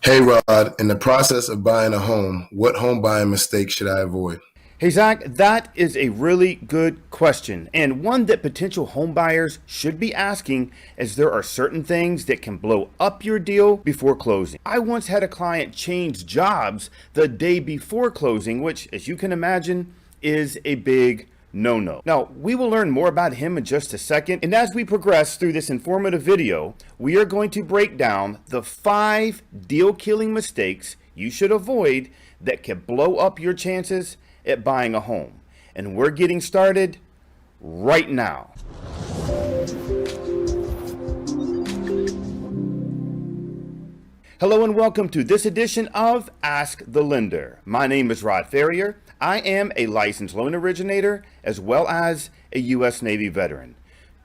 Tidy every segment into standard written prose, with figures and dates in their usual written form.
Hey Rod, in the process of buying a home, what home buying mistakes should I avoid? Hey Zach, that is a really good question, and one that potential homebuyers should be asking, as there are certain things that can blow up your deal before closing. I once had a client change jobs the day before closing, which, as you can imagine, is a big no. Now, we will learn more about him in just a second, and as we progress through this informative video, we are going to break down the 5 deal-killing mistakes you should avoid that can blow up your chances at buying a home. And we're getting started right now. Hello and welcome to this edition of Ask the Lender. My name is Rod Ferrier. I am a licensed loan originator as well as a U.S. Navy veteran.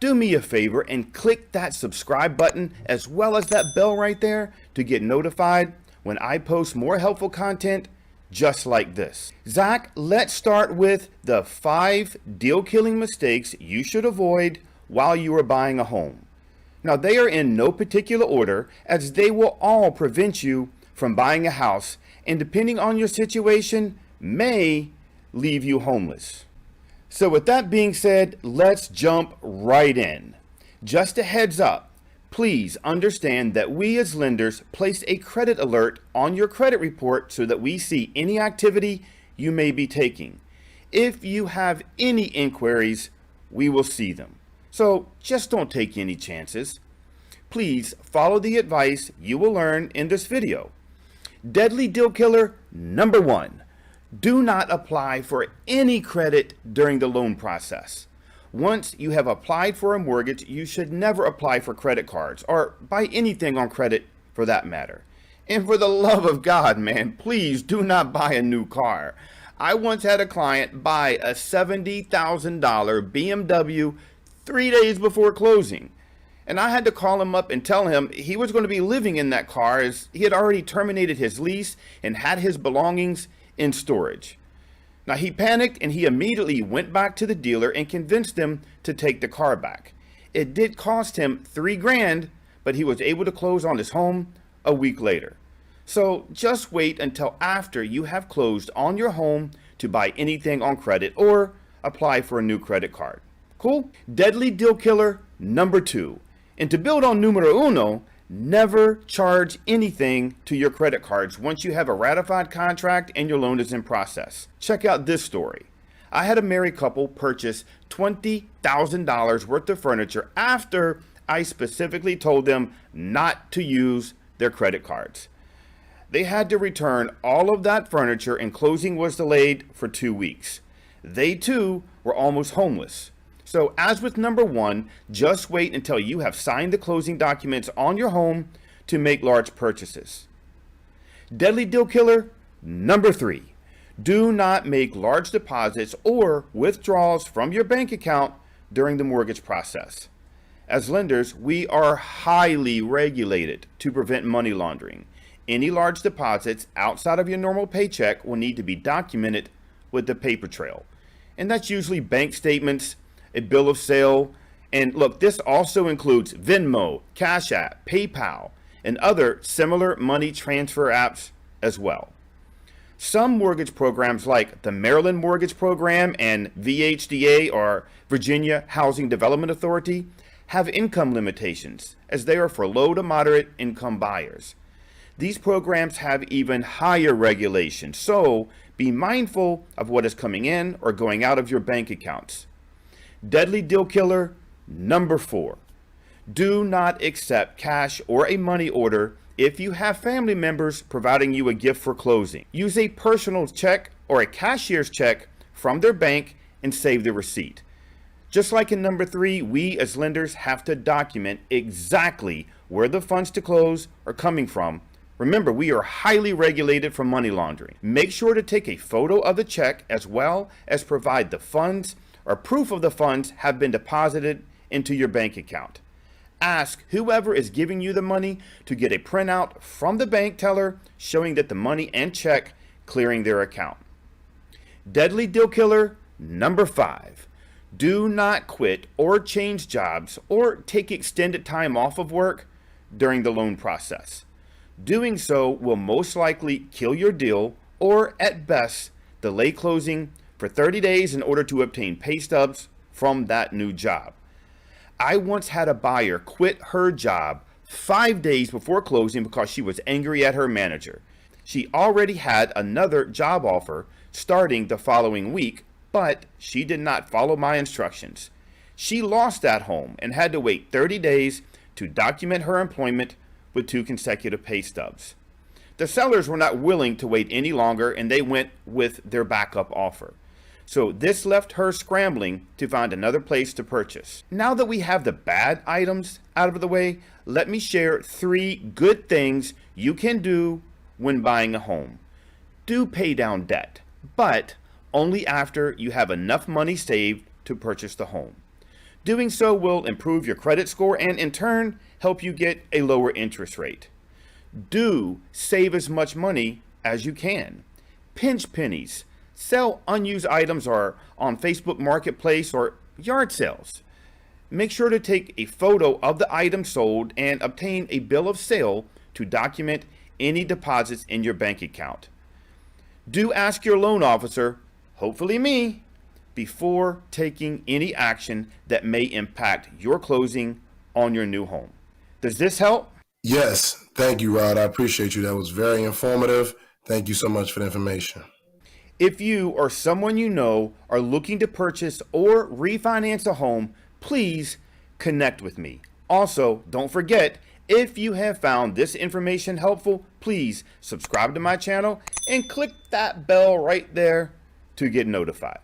Do me a favor and click that subscribe button as well as that bell right there to get notified when I post more helpful content just like this. Zach, let's start with the 5 deal-killing mistakes you should avoid while you are buying a home. Now, they are in no particular order, as they will all prevent you from buying a house, and depending on your situation, may leave you homeless. So with that being said, let's jump right in. Just a heads up, please understand that we as lenders place a credit alert on your credit report so that we see any activity you may be taking. If you have any inquiries, we will see them. So just don't take any chances. Please follow the advice you will learn in this video. Deadly deal killer number 1. Do not apply for any credit during the loan process. Once you have applied for a mortgage, you should never apply for credit cards or buy anything on credit for that matter. And for the love of God, man, please do not buy a new car. I once had a client buy a $70,000 BMW 3 days before closing. And I had to call him up and tell him he was going to be living in that car as he had already terminated his lease and had his belongings in storage. Now, he panicked and he immediately went back to the dealer and convinced them to take the car back. It did cost him $3,000, but he was able to close on his home a week later. So just wait until after you have closed on your home to buy anything on credit or apply for a new credit card. Cool? Deadly deal killer number 2. And to build on numero uno, never charge anything to your credit cards once you have a ratified contract and your loan is in process. Check out this story. I had a married couple purchase $20,000 worth of furniture after I specifically told them not to use their credit cards. They had to return all of that furniture and closing was delayed for 2 weeks. They too were almost homeless. So as with number 1, just wait until you have signed the closing documents on your home to make large purchases. Deadly deal killer number 3. Do not make large deposits or withdrawals from your bank account during the mortgage process. As lenders, we are highly regulated to prevent money laundering. Any large deposits outside of your normal paycheck will need to be documented with the paper trail. And that's usually bank statements, a bill of sale, and look, this also includes Venmo, Cash App, PayPal, and other similar money transfer apps as well. Some mortgage programs like the Maryland Mortgage Program and VHDA or Virginia Housing Development Authority have income limitations as they are for low to moderate income buyers. These programs have even higher regulations, so be mindful of what is coming in or going out of your bank accounts. Deadly deal killer number 4. Do not accept cash or a money order if you have family members providing you a gift for closing. Use a personal check or a cashier's check from their bank and save the receipt. Just like in number 3, we as lenders have to document exactly where the funds to close are coming from. Remember, we are highly regulated from money laundering. Make sure to take a photo of the check as well as provide the funds or proof of the funds have been deposited into your bank account. Ask whoever is giving you the money to get a printout from the bank teller showing that the money and check clearing their account. Deadly deal killer number 5. Do not quit or change jobs or take extended time off of work during the loan process. Doing so will most likely kill your deal or, at best, delay closing for 30 days in order to obtain pay stubs from that new job. I once had a buyer quit her job 5 days before closing because she was angry at her manager. She already had another job offer starting the following week, but she did not follow my instructions. She lost that home and had to wait 30 days to document her employment with 2 consecutive pay stubs. The sellers were not willing to wait any longer and they went with their backup offer. So this left her scrambling to find another place to purchase. Now that we have the bad items out of the way, let me share 3 good things you can do when buying a home. Do pay down debt, but only after you have enough money saved to purchase the home. Doing so will improve your credit score and in turn help you get a lower interest rate. Do save as much money as you can. Pinch pennies. Sell unused items or on Facebook Marketplace or yard sales. Make sure to take a photo of the item sold and obtain a bill of sale to document any deposits in your bank account. Do ask your loan officer, hopefully me, before taking any action that may impact your closing on your new home. Does this help? Yes. Thank you, Rod. I appreciate you. That was very informative. Thank you so much for the information. If you or someone you know are looking to purchase or refinance a home, please connect with me. Also, don't forget, if you have found this information helpful, please subscribe to my channel and click that bell right there to get notified.